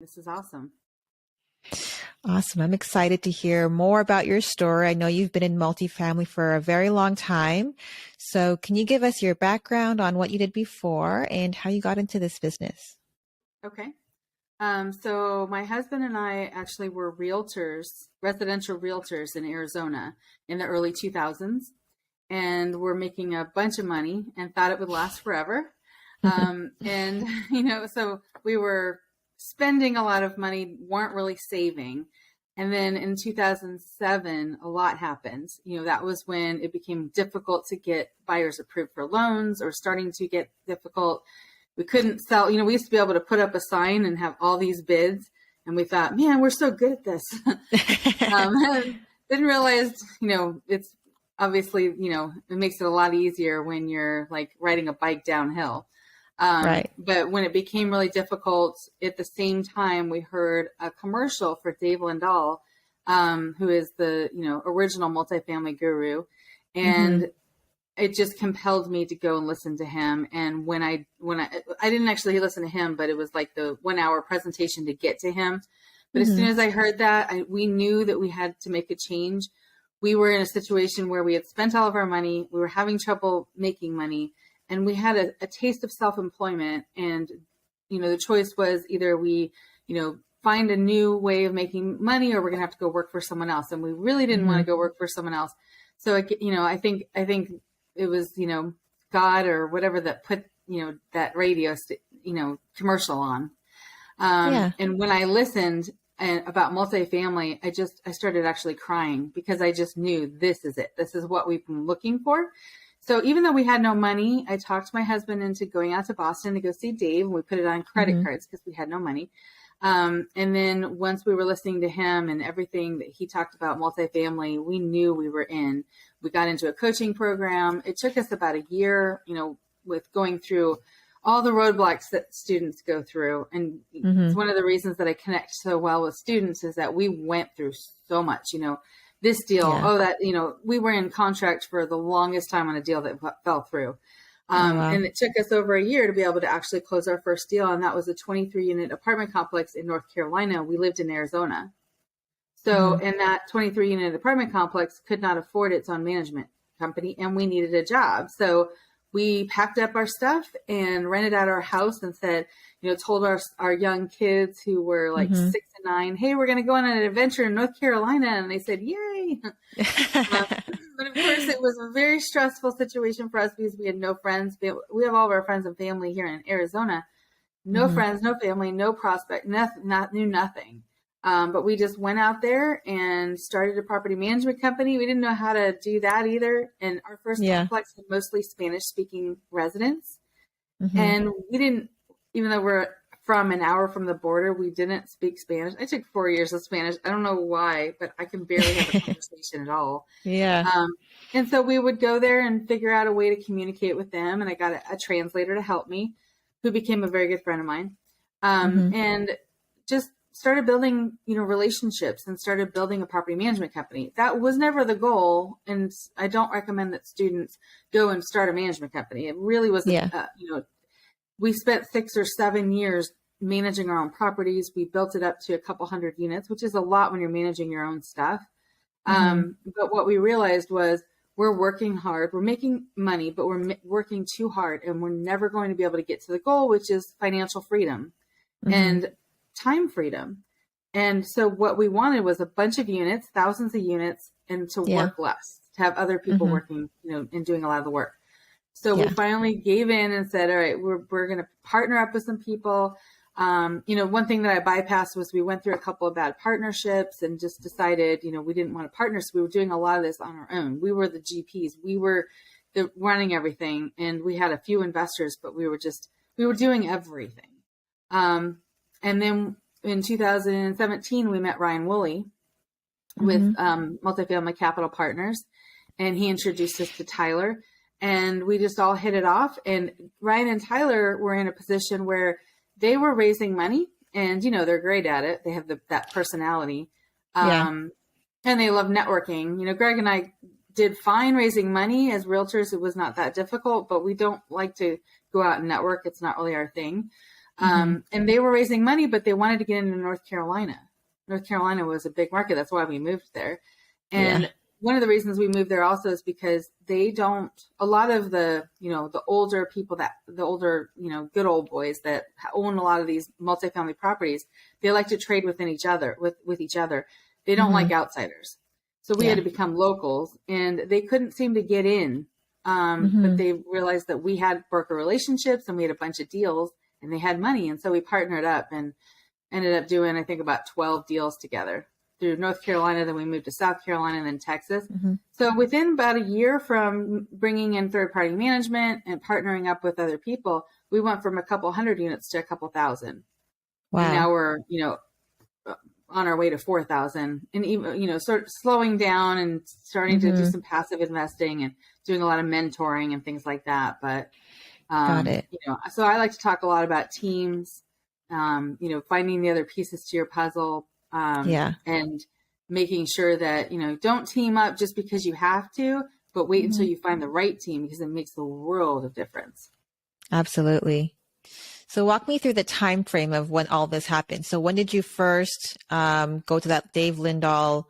This is awesome. Awesome. I'm excited to hear more about your story. I know you've been in multifamily for a very long time. So can you give us your background on what you did before and how you got into this business? Okay. So my husband and I actually were realtors, residential realtors in Arizona in the early 2000s, and we're making a bunch of money and thought it would last forever. And, so we were spending a lot of money, weren't really saving. And then in 2007, a lot happened. That was when it became difficult to get buyers approved for loans, or starting to get difficult. We couldn't sell, we used to be able to put up a sign and have all these bids. And we thought, man, we're so good at this. Didn't realize, it's obviously, it makes it a lot easier when you're like riding a bike downhill. Right. But when it became really difficult, at the same time, we heard a commercial for Dave Lindahl, who is the, original multifamily guru. And it just compelled me to go and listen to him. And when I didn't actually listen to him, but it was like the 1 hour presentation to get to him. But as soon as I heard that, we knew that we had to make a change. We were in a situation where we had spent all of our money. We were having trouble making money, and we had a taste of self-employment. And, the choice was either we, find a new way of making money, or we're going to have to go work for someone else. And we really didn't want to go work for someone else. So, I think it was, God or whatever that put, that radio, commercial on. And when I listened about multifamily, I started actually crying, because I just knew this is it. This is what we've been looking for. So even though we had no money, I talked my husband into going out to Boston to go see Dave, and we put it on credit cards because we had no money. And then once we were listening to him and everything that he talked about multifamily, we knew we were in. We got into a coaching program. It took us about a year, with going through all the roadblocks that students go through. And it's one of the reasons that I connect so well with students, is that we went through so much, this deal, we were in contract for the longest time on a deal that fell through. And it took us over a year to be able to actually close our first deal. And that was a 23-unit apartment complex in North Carolina. We lived in Arizona. So, and that 23-unit apartment complex could not afford its own management company, and we needed a job. So we packed up our stuff and rented out our house, and said, told our young kids who were like 6 and 9, hey, we're going to go on an adventure in North Carolina. And they said, yay. But of course, it was a very stressful situation for us, because we had no friends. We have all of our friends and family here in Arizona. No friends, no family, no prospect, knew nothing. But we just went out there and started a property management company. We didn't know how to do that either. And our first complex had mostly Spanish-speaking residents. And we didn't, even though we're from an hour from the border, we didn't speak Spanish. I took 4 years of Spanish. I don't know why, but I can barely have a conversation at all. And so we would go there and figure out a way to communicate with them. And I got a translator to help me, who became a very good friend of mine. And just started building, relationships, and started building a property management company. That was never the goal. And I don't recommend that students go and start a management company. It really was, we spent 6 or 7 years managing our own properties. We built it up to a couple hundred units, which is a lot when you're managing your own stuff. But what we realized was, we're working hard, we're making money, but we're working too hard, and we're never going to be able to get to the goal, which is financial freedom and time freedom. And so what we wanted was a bunch of units, thousands of units, and to work less, to have other people working, and doing a lot of the work. So we finally gave in and said, all right, we're going to partner up with some people. One thing that I bypassed was, we went through a couple of bad partnerships and just decided, we didn't want to partner. So we were doing a lot of this on our own. We were the GPs. We were running everything, and we had a few investors, but we were doing everything. And then in 2017, we met Ryan Woolley with Multifamily Capital Partners, and he introduced us to Tyler, and we just all hit it off. And Ryan and Tyler were in a position where they were raising money, and, they're great at it. They have that personality. And they love networking. Greg and I did fine raising money as realtors. It was not that difficult, but we don't like to go out and network. It's not really our thing. And they were raising money, but they wanted to get into North Carolina. North Carolina was a big market. That's why we moved there. And one of the reasons we moved there also is because a lot of the, the older people good old boys that own a lot of these multifamily properties, they like to trade within each other, with each other. They don't like outsiders. So we had to become locals, and they couldn't seem to get in. But they realized that we had broker relationships and we had a bunch of deals and they had money. And so we partnered up and ended up doing, I think, about 12 deals together through North Carolina. Then we moved to South Carolina and then Texas. So within about a year from bringing in third-party management and partnering up with other people, we went from a couple hundred units to a couple thousand. Wow. And now we're, on our way to 4,000, and even, sort of slowing down and starting to do some passive investing and doing a lot of mentoring and things like that. But, got it. So I like to talk a lot about teams, finding the other pieces to your puzzle, and making sure that, don't team up just because you have to, but wait until you find the right team, because it makes the world of difference. Absolutely. So walk me through the time frame of when all this happened. So when did you first go to that Dave Lindahl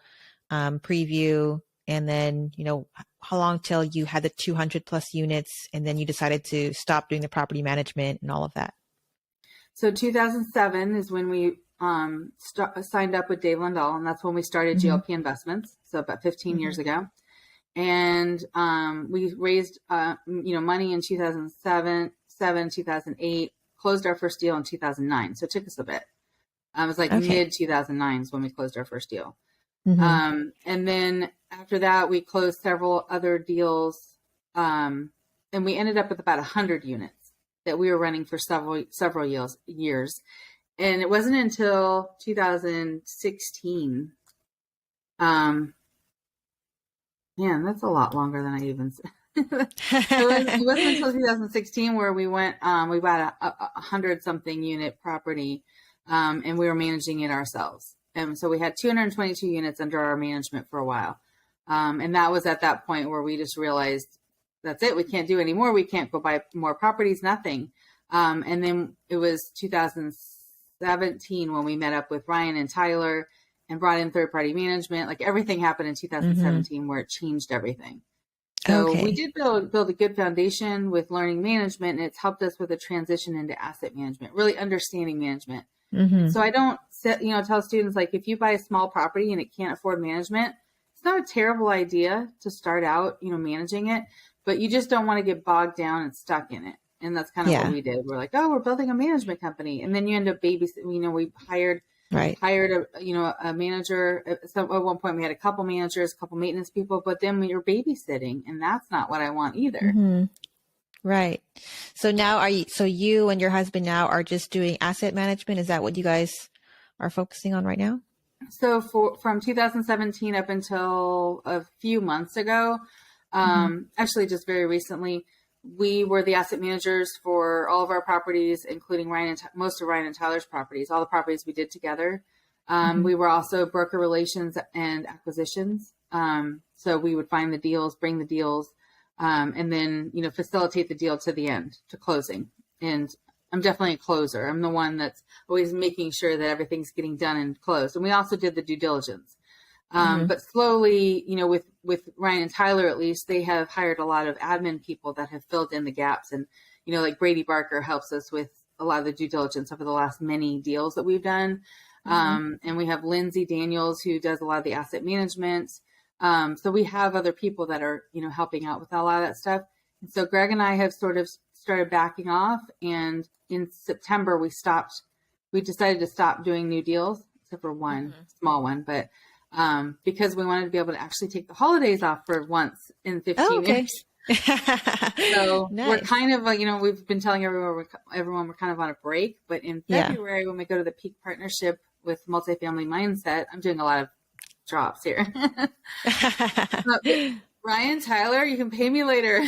preview, and then, how long till you had the 200 plus units, and then you decided to stop doing the property management and all of that? So 2007 is when we signed up with Dave Lindahl, and that's when we started GLP Investments. So about 15 years ago. And we raised, money in 2007, 2008, closed our first deal in 2009. So it took us a bit. It was like mid 2009 is when we closed our first deal. And then after that, we closed several other deals. And we ended up with about 100 units that we were running for several years. And it wasn't until 2016. Man, that's a lot longer than I even said. It wasn't until 2016 where we went, we bought a 100-something unit property, and we were managing it ourselves. And so we had 222 units under our management for a while. And that was at that point where we just realized, that's it. We can't do any more. We can't go buy more properties, nothing. And then it was 2017 when we met up with Ryan and Tyler and brought in third-party management. Like, everything happened in 2017 where it changed everying. So we did build a good foundation with learning management, and it's helped us with a transition into asset management, really understanding management. So I don't tell students, like, if you buy a small property and it can't afford management, it's not a terrible idea to start out, managing it, but you just don't want to get bogged down and stuck in it. And that's kind of what we did. We're like, oh, we're building a management company. And then you end up babysitting, we hired a manager. So at one point we had a couple managers, a couple maintenance people, but then you're babysitting, and that's not what I want either. Right. So now you and your husband now are just doing asset management? Is that what you guys are focusing on right now? So from 2017 up until a few months ago, actually just very recently, we were the asset managers for all of our properties, including most of Ryan and Tyler's properties, all the properties we did together. We were also broker relations and acquisitions. So we would find the deals, bring the deals, and then, facilitate the deal to the end, to closing. And I'm definitely a closer. I'm the one that's always making sure that everything's getting done and closed. And we also did the due diligence. But slowly, with Ryan and Tyler, at least, they have hired a lot of admin people that have filled in the gaps. And, like Brady Barker helps us with a lot of the due diligence over the last many deals that we've done. And we have Lindsay Daniels, who does a lot of the asset management. So we have other people that are, helping out with a lot of that stuff. And so Greg and I have sort of started backing off. And in September, we decided to stop doing new deals, except for one small one. But because we wanted to be able to actually take the holidays off for once in 15 years. So we're kind of, we've been telling everyone we're kind of on a break. But in February, when we go to the Peak Partnership with Multifamily Mindset, I'm doing a lot of drops here. Ryan, Tyler, you can pay me later.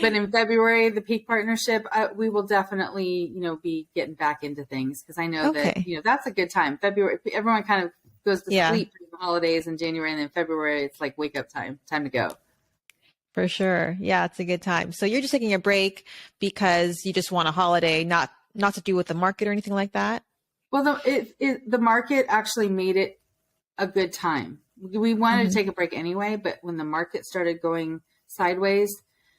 But in February, the Peak Partnership, we will definitely, be getting back into things, because I know that, that's a good time. February, everyone kind of goes to sleep for the holidays in January, and then February, it's like wake up time to go. For sure. Yeah, it's a good time. So you're just taking a break because you just want a holiday, not to do with the market or anything like that? Well, the market actually made it a good time. We wanted to Mm-hmm. take a break anyway, but when the market started going sideways,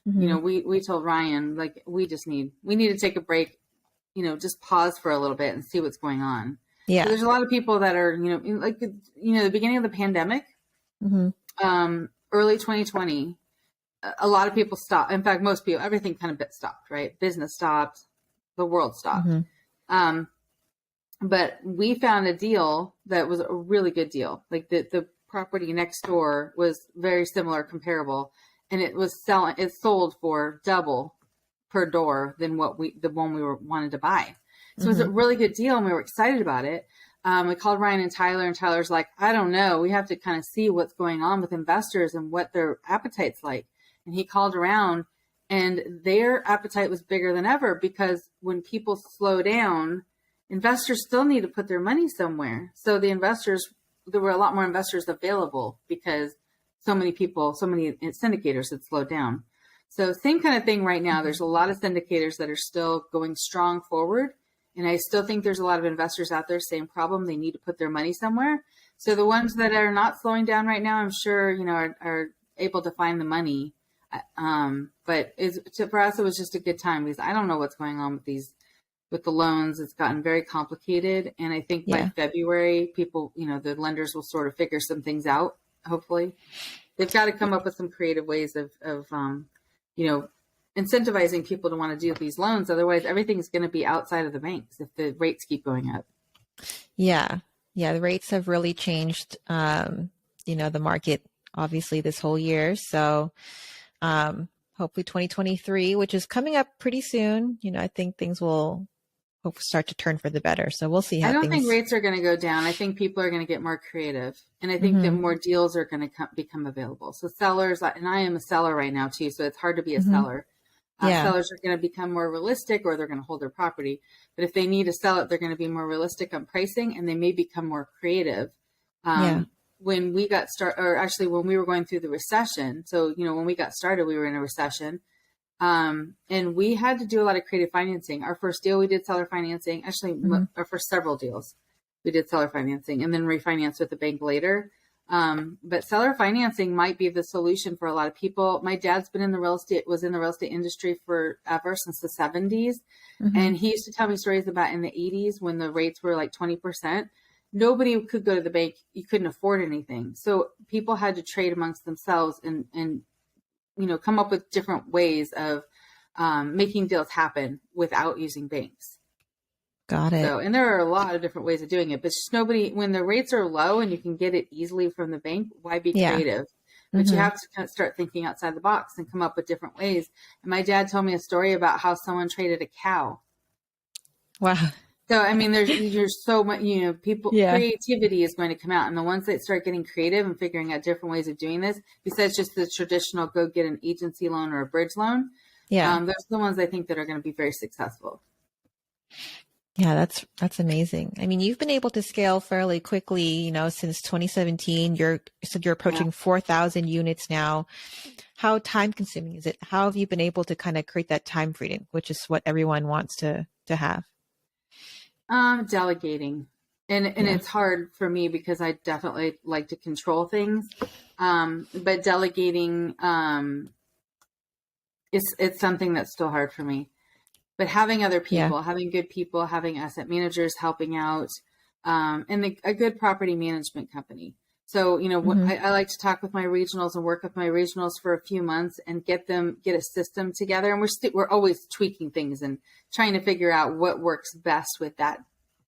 Mm-hmm. we told Ryan, like, we need to take a break, just pause for a little bit and see what's going on. So Yeah. there's a lot of people that are, like, the beginning of the pandemic, Mm-hmm. early 2020, a lot of people stopped. In fact, most people, everything kind of stopped, right? Business stopped, the world stopped. Mm-hmm. Um, but we found a deal that was a really good deal. Like the property next door was very similar, comparable, and it sold for double per door than the one we wanted to buy. So it was Mm-hmm. a really good deal, and we were excited about it. We called Ryan and Tyler's like, I don't know. We have to kind of see what's going on with investors and what their appetite's like. And he called around, and their appetite was bigger than ever, because when people slow down, investors still need to put their money somewhere. So there were a lot more investors available because so many syndicators had slowed down. So same kind of thing right now. There's a lot of syndicators that are still going strong forward. And I still think there's a lot of investors out there, same problem. They need to put their money somewhere. So the ones that are not slowing down right now, I'm sure, are able to find the money. But for us, it was just a good time, because I don't know what's going on with the loans. It's gotten very complicated. And I think by Yeah. February, people, the lenders will sort of figure some things out. Hopefully they've got to come up with some creative ways of incentivizing people to want to do these loans. Otherwise, everything's going to be outside of the banks if the rates keep going up. Yeah. Yeah. The rates have really changed, the market obviously this whole year. So, hopefully 2023, which is coming up pretty soon, I think things will hopefully start to turn for the better. So we'll see I how don't think things. rates are going to go down. I think people are going to get more creative, and I think that Mm-hmm. more deals are going to become available. So sellers, and I am a seller right now too, so it's hard to be a Mm-hmm. seller. Yeah. Sellers are going to become more realistic, or they're going to hold their property. But if they need to sell it, they're going to be more realistic on pricing, and they may become more creative. Yeah. When we got started, or actually when we were going through the recession, so, when we got started, we were in a recession. And we had to do a lot of creative financing. Our first deal, we did seller financing. Actually, Mm-hmm. our first several deals, we did seller financing, and then refinance with the bank later. But seller financing might be the solution for a lot of people. My dad's was in the real estate industry forever, since the 70s. Mm-hmm. And he used to tell me stories about in the 80s when the rates were like 20%. Nobody could go to the bank. You couldn't afford anything. So people had to trade amongst themselves and come up with different ways of making deals happen without using banks. Got it. So, and there are a lot of different ways of doing it, but just when the rates are low and you can get it easily from the bank, why be Yeah. creative? But you Mm-hmm. have to kind of start thinking outside the box and come up with different ways. And my dad told me a story about how someone traded a cow. Wow. So, I mean, there's so much, Yeah. creativity is going to come out. And the ones that start getting creative and figuring out different ways of doing this, besides just the traditional go get an agency loan or a bridge loan, Yeah. those are the ones I think that are going to be very successful. Yeah, that's amazing. I mean, you've been able to scale fairly quickly, since 2017. You said you're approaching 4,000 units now. How time consuming is it? How have you been able to kind of create that time freedom, which is what everyone wants to have? Delegating. And it's hard for me because I definitely like to control things. But delegating, it's something that's still hard for me. But having other people, having good people, having asset managers helping out, and a good property management company. So, Mm-hmm. I like to talk with my regionals and work with my regionals for a few months and get a system together. And we're always tweaking things and trying to figure out what works best with that.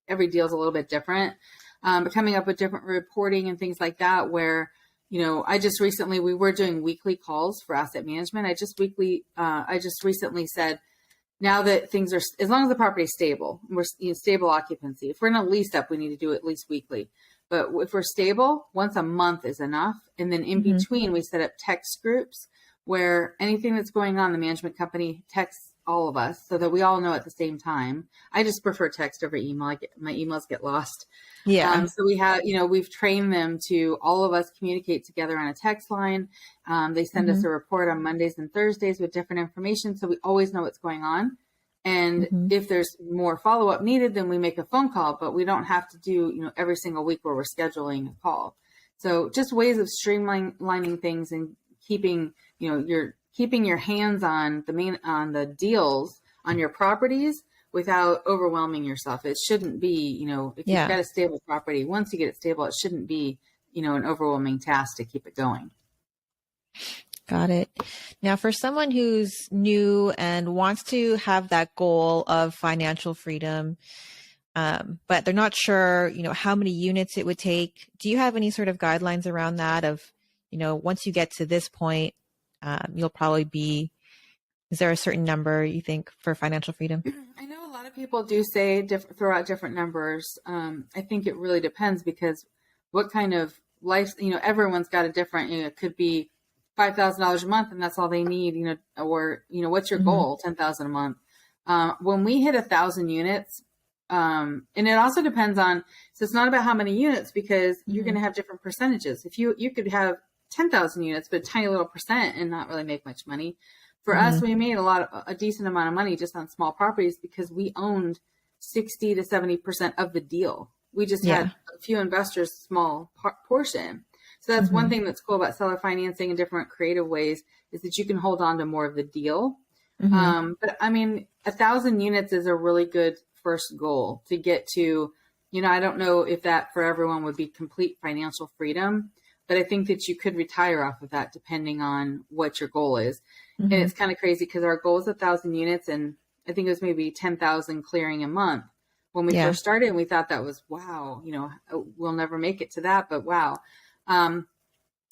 Every deal is a little bit different, but coming up with different reporting and things like that, where, we were doing weekly calls for asset management. I just recently said, now that things are, as long as the property is stable, we're stable occupancy. If we're in a lease up, we need to do it at least weekly. But if we're stable, once a month is enough. And then in between, we set up text groups where anything that's going on, the management company texts all of us so that we all know at the same time. I just prefer text over email. My emails get lost. Yeah. So we have, we've trained them to all of us communicate together on a text line. They send us a report on Mondays and Thursdays with different information. So we always know what's going on. And if there's more follow-up needed, then we make a phone call, but we don't have to do, every single week where we're scheduling a call. So just ways of streamlining things and keeping, keeping your hands on the deals on your properties without overwhelming yourself. It shouldn't be, if you've got a stable property, once you get it stable, it shouldn't be, an overwhelming task to keep it going. Got it. Now, for someone who's new and wants to have that goal of financial freedom, but they're not sure, how many units it would take, do you have any sort of guidelines around that of, once you get to this point, you'll probably be, is there a certain number you think for financial freedom? I know a lot of people do say throw out different numbers. I think it really depends because what kind of life, everyone's got a different, it could be $5,000 a month and that's all they need, or, what's your goal? 10,000 a month. When we hit 1,000 units, and it also depends on, so it's not about how many units because you're going to have different percentages. If you could have 10,000 units, but a tiny little percent and not really make much money. For us, we made a decent amount of money just on small properties because we owned 60 to 70% of the deal. We just had a few investors, small portion. So that's one thing that's cool about seller financing and different creative ways is that you can hold on to more of the deal. But I mean, 1,000 units is a really good first goal to get to. I don't know if that for everyone would be complete financial freedom, but I think that you could retire off of that depending on what your goal is. And it's kind of crazy because our goal is 1,000 units and I think it was maybe 10,000 clearing a month when we first started. And we thought that was, wow, we'll never make it to that, but wow.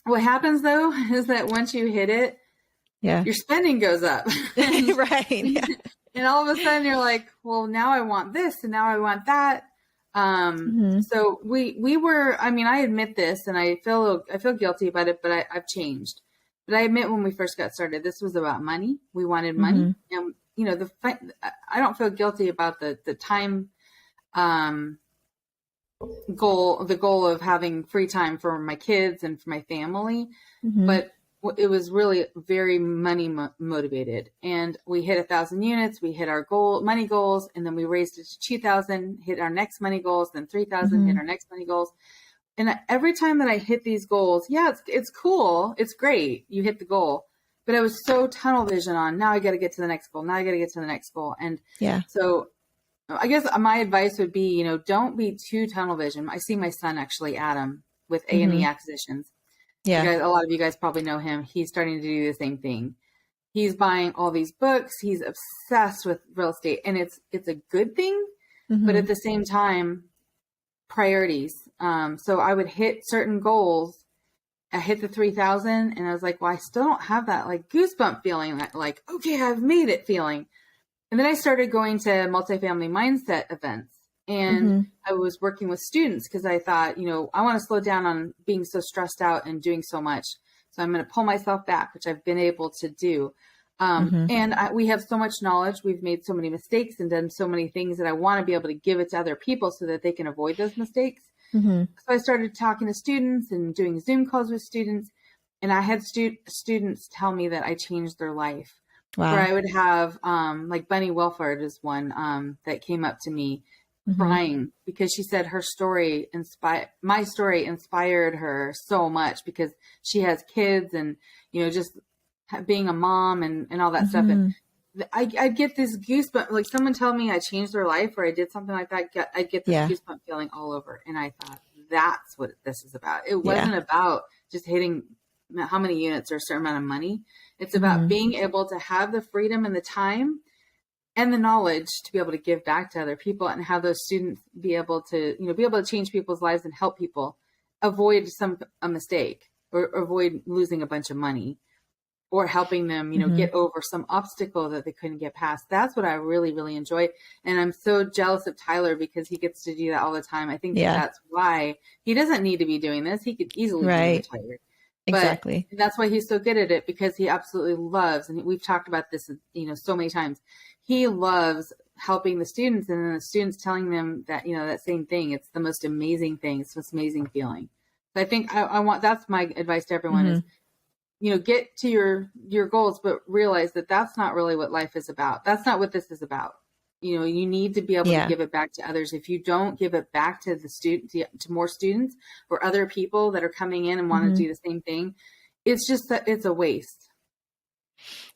What happens though is that once you hit it, your spending goes up. Right. Yeah. And all of a sudden you're like, well, now I want this and now I want that. So we were, I admit this and I feel guilty about it, but I've changed. But I admit when we first got started, this was about money. We wanted money. And, I don't feel guilty about the time, the goal of having free time for my kids and for my family. But it was really very money motivated. And we hit 1,000 units, we hit our money goals, and then we raised it to 2,000, hit our next money goals, then 3,000, hit our next money goals. And every time that I hit these goals, it's cool. It's great. You hit the goal, but I was so tunnel vision on now I got to get to the next goal. Now I got to get to the next goal. And so I guess my advice would be, don't be too tunnel vision. I see my son actually, Adam, with A&E Acquisitions. A lot of you guys probably know him. He's starting to do the same thing. He's buying all these books. He's obsessed with real estate and it's a good thing, but at the same time, priorities. So I would hit certain goals. I hit the 3,000 and I was like, well, I still don't have that like goosebump feeling that like, okay, I've made it feeling. And then I started going to multifamily mindset events and I was working with students because I thought, I want to slow down on being so stressed out and doing so much. So I'm going to pull myself back, which I've been able to do. And we have so much knowledge. We've made so many mistakes and done so many things that I want to be able to give it to other people so that they can avoid those mistakes. So I started talking to students and doing Zoom calls with students. And I had students tell me that I changed their life. Wow. Where I would have, like Bunny Wilford is one that came up to me crying because she said her story my story inspired her so much because she has kids and, just being a mom and all that stuff. And I get this goosebump, like someone tell me I changed their life or I did something like that. I get this goosebump feeling all over. And I thought that's what this is about. It wasn't about just hitting how many units or a certain amount of money. It's about being able to have the freedom and the time and the knowledge to be able to give back to other people and have those students be able to change people's lives and help people avoid a mistake or avoid losing a bunch of money or helping them, get over some obstacle that they couldn't get past. That's what I really, really enjoy. And I'm so jealous of Tyler because he gets to do that all the time. I think that's why he doesn't need to be doing this. He could easily be retired. But Exactly. that's why he's so good at it, because he absolutely loves, and we've talked about this, so many times. He loves helping the students, and then the students telling them that, that same thing. It's the most amazing thing. It's the most amazing feeling. So I think I want, that's my advice to everyone is, get to your goals, but realize that that's not really what life is about. That's not what this is about. You need to be able to give it back to others. If you don't give it back to the student, to more students or other people that are coming in and want to do the same thing, it's just that it's a waste.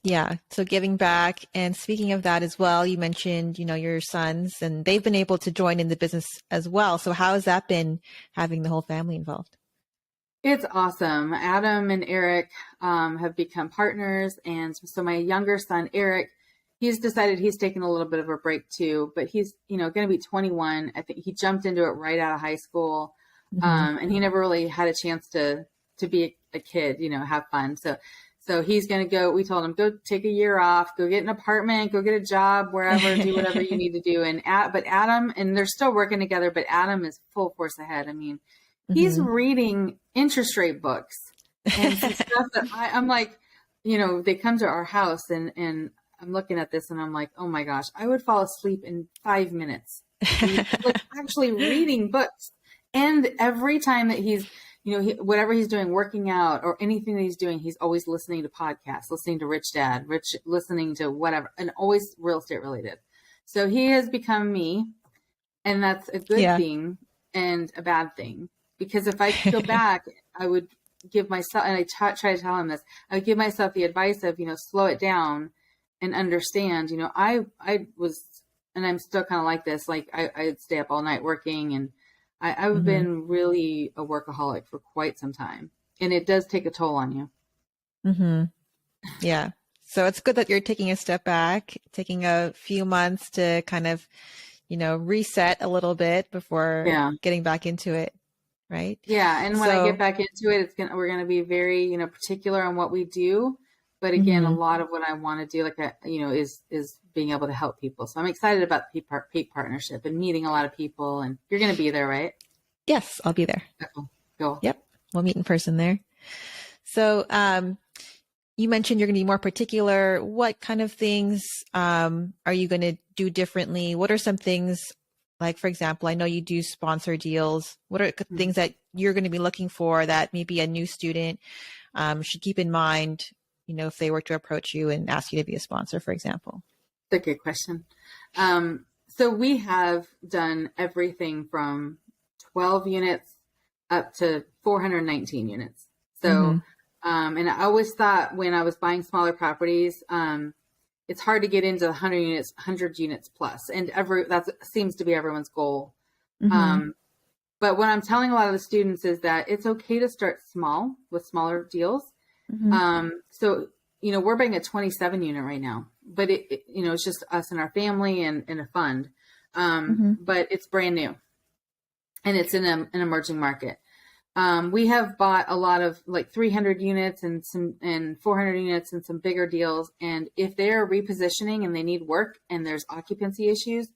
Yeah. So giving back. And speaking of that as well, you mentioned, your sons, and they've been able to join in the business as well. So how has that been, having the whole family involved? It's awesome. Adam and Eric have become partners. And so my younger son, Eric, he's decided he's taking a little bit of a break too, but he's, going to be 21. I think he jumped into it right out of high school. And he never really had a chance to be a kid, have fun. So he's going to go, we told him, go take a year off, go get an apartment, go get a job, wherever, do whatever you need to do. But Adam, and they're still working together, but Adam is full force ahead. I mean, he's reading interest rate books and some stuff that I'm like, they come to our house and I'm looking at this and I'm like, oh my gosh, I would fall asleep in 5 minutes, like actually reading books. And every time that he's, whatever he's doing, working out or anything that he's doing, he's always listening to podcasts, listening to Rich Dad, listening to whatever, and always real estate related. So he has become me, and that's a good thing and a bad thing. Because if I could go back, I would give myself, and I try to tell him this, I would give myself the advice of, slow it down and understand, I was, and I'm still kind of like this, like I'd stay up all night working, and I've been really a workaholic for quite some time, and it does take a toll on you. Yeah. So it's good that you're taking a step back, taking a few months to kind of, reset a little bit before getting back into it. Right. Yeah. And when I get back into it, we're going to be very, particular on what we do. But again, a lot of what I want to do, is being able to help people. So I'm excited about the Peak Partnership and meeting a lot of people. And you're going to be there, right? Yes, I'll be there. Cool. Yep. We'll meet in person there. So you mentioned you're going to be more particular. What kind of things are you going to do differently? What are some things, like, for example, I know you do sponsor deals. What are things that you're going to be looking for that maybe a new student should keep in mind, if they were to approach you and ask you to be a sponsor, for example? That's a good question. So we have done everything from 12 units up to 419 units. So, and I always thought when I was buying smaller properties, it's hard to get into 100 units plus, and that seems to be everyone's goal. But what I'm telling a lot of the students is that it's okay to start small with smaller deals. So, we're buying a 27 unit right now, but it's just us and our family and a fund. But it's brand new, and it's in an emerging market. We have bought a lot of like 300 units and 400 units and some bigger deals. And if they're repositioning and they need work and there's occupancy issues,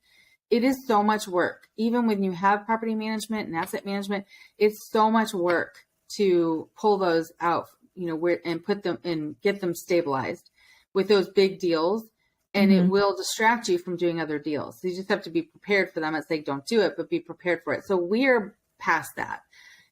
it is so much work. Even when you have property management and asset management, it's so much work to pull those out, and put them and get them stabilized with those big deals. And it will distract you from doing other deals. So you just have to be prepared for them. I'm not saying don't do it, but be prepared for it. So we're past that.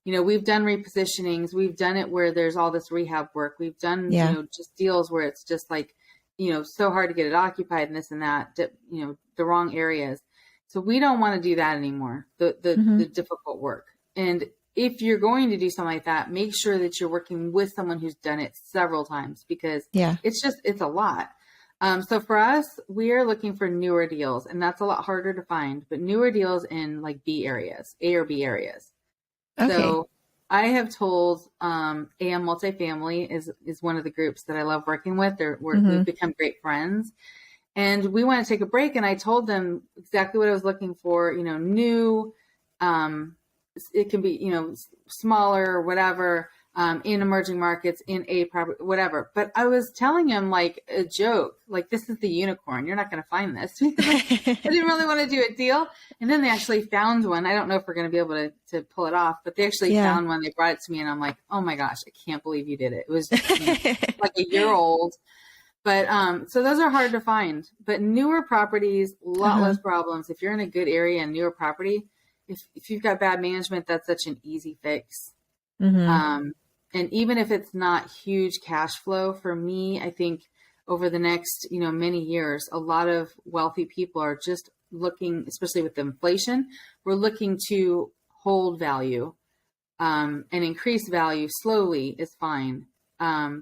We've done repositionings. We've done it where there's all this rehab work. We've done, just deals where it's just like, so hard to get it occupied and this and that, the wrong areas. So we don't want to do that anymore, the difficult work. And if you're going to do something like that, make sure that you're working with someone who's done it several times, because it's a lot. So for us, we are looking for newer deals, and that's a lot harder to find, but newer deals in like B areas, A or B areas. Okay. So I have told AM Multifamily is one of the groups that I love working with. We've become great friends, and we want to take a break. And I told them exactly what I was looking for. New, it can be smaller or whatever, in emerging markets, in a property, whatever. But I was telling him like a joke, like, this is the unicorn. You're not going to find this. Like, I didn't really want to do a deal. And then they actually found one. I don't know if we're going to be able to pull it off, but they actually found one. They brought it to me and I'm like, oh my gosh, I can't believe you did it. It was like a year old. But so those are hard to find. But newer properties, a lot less problems. If you're in a good area and newer property, if you've got bad management, that's such an easy fix. And even if it's not huge cash flow, for me, I think over the next, many years, a lot of wealthy people are just looking, especially with inflation, we're looking to hold value and increase value slowly is fine.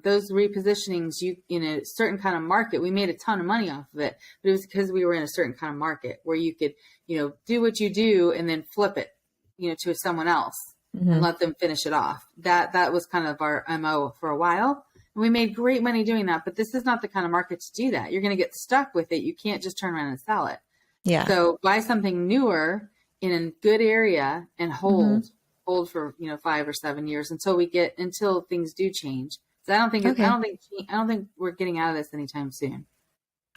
Those repositionings, in a certain kind of market, we made a ton of money off of it, but it was because we were in a certain kind of market where you could, do what you do and then flip it, to someone else and let them finish it off. That was kind of our MO for a while. And we made great money doing that, but this is not the kind of market to do that. You're going to get stuck with it. You can't just turn around and sell it. Yeah. So buy something newer in a good area and hold for, 5 or 7 years until things do change. So I don't think we're getting out of this anytime soon.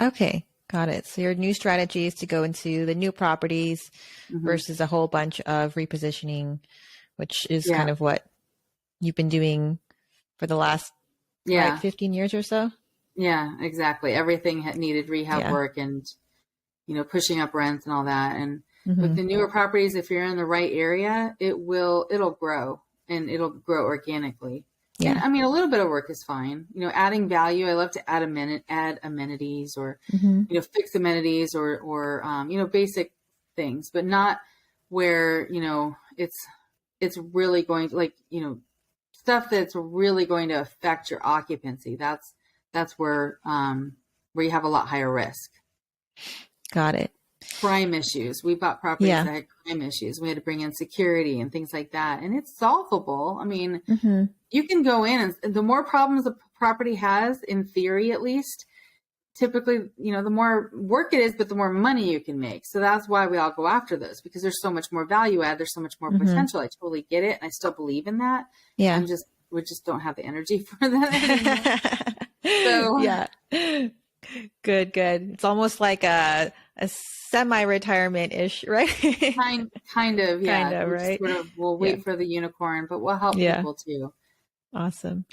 Okay. Got it. So your new strategy is to go into the new properties versus a whole bunch of repositioning, which is kind of what you've been doing for the last 15 years or so. Yeah, exactly. Everything needed rehab work and, pushing up rents and all that. And with the newer properties, if you're in the right area, it'll grow and it'll grow organically. Yeah. And I mean, a little bit of work is fine. Adding value. I love to add amenities or, fix amenities or basic things, but not where, it's really going to stuff that's really going to affect your occupancy. That's where you have a lot higher risk. Got it. Crime issues. We bought properties that had crime issues. We had to bring in security and things like that. And it's solvable. I mean, you can go in and the more problems a property has, in theory, at least, typically, the more work it is, but the more money you can make. So that's why we all go after those, because there's so much more value add. There's so much more potential. I totally get it. And I still believe in that. Yeah. We just don't have the energy for that anymore. So Good. It's almost like a semi-retirement-ish, right? kind of, yeah. Kind of, right? We'll wait for the unicorn, but we'll help people too. Awesome.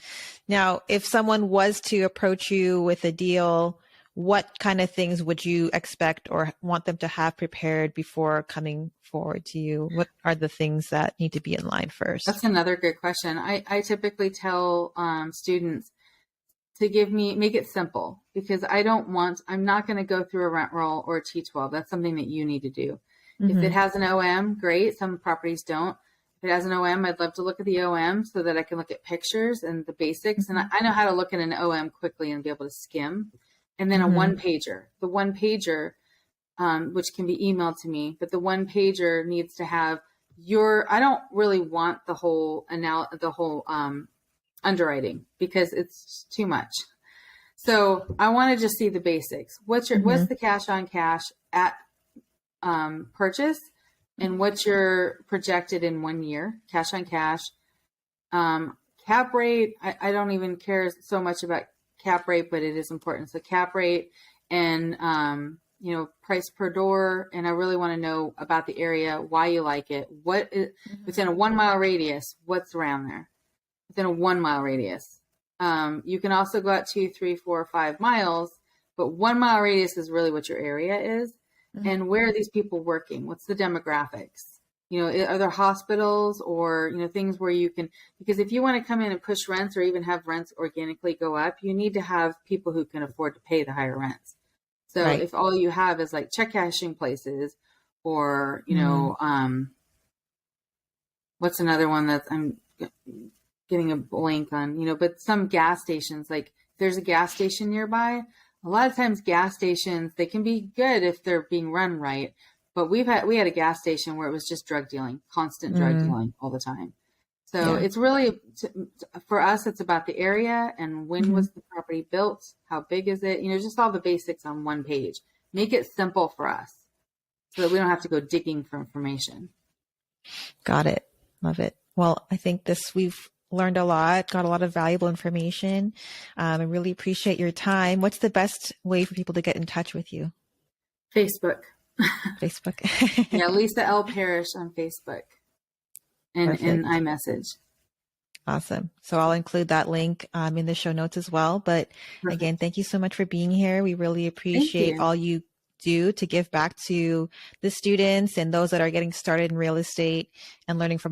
Now, if someone was to approach you with a deal, what kind of things would you expect or want them to have prepared before coming forward to you? What are the things that need to be in line first? That's another good question. I typically tell students to make it simple, because I'm not going to go through a rent roll or a T12. That's something that you need to do. If it has an OM, great. Some properties don't. If it has an OM, I'd love to look at the OM so that I can look at pictures and the basics. And I know how to look at an OM quickly and be able to skim. And then a one pager. The one pager, which can be emailed to me, but the one pager needs to have I don't really want the whole underwriting, because it's too much. So I want to just see the basics. What's the cash on cash at purchase, and what's your projected in 1 year cash on cash? Cap rate. I don't even care so much about cap rate, but it is important. So cap rate and price per door, and I really want to know about the area, why you like it, what is within a 1 mile radius, what's around there. Within a 1 mile radius. You can also go out 2, 3, 4, 5 miles, but 1 mile radius is really what your area is. And where are these people working? What's the demographics? Are there hospitals or, things where you can, because if you want to come in and push rents or even have rents organically go up, you need to have people who can afford to pay the higher rents. So if all you have is like check cashing places or, what's another one that I'm getting a blank on, but some gas stations, like if there's a gas station nearby, a lot of times gas stations, they can be good if they're being run right. But we had a gas station where it was just drug dealing, constant drug dealing all the time. So it's really, for us, it's about the area and when was the property built? How big is it? Just all the basics on one page. Make it simple for us so that we don't have to go digging for information. Got it. Love it. Well, I think we've learned a lot, got a lot of valuable information. I really appreciate your time. What's the best way for people to get in touch with you? Facebook. Facebook. Yeah, Lisa L. Parrish on Facebook and in Perfect. iMessage. Awesome. So I'll include that link in the show notes as well. But again, Perfect. thank you so much for being here. We really Thank appreciate you. all you do to give back to the students and those that are getting started in real estate and learning from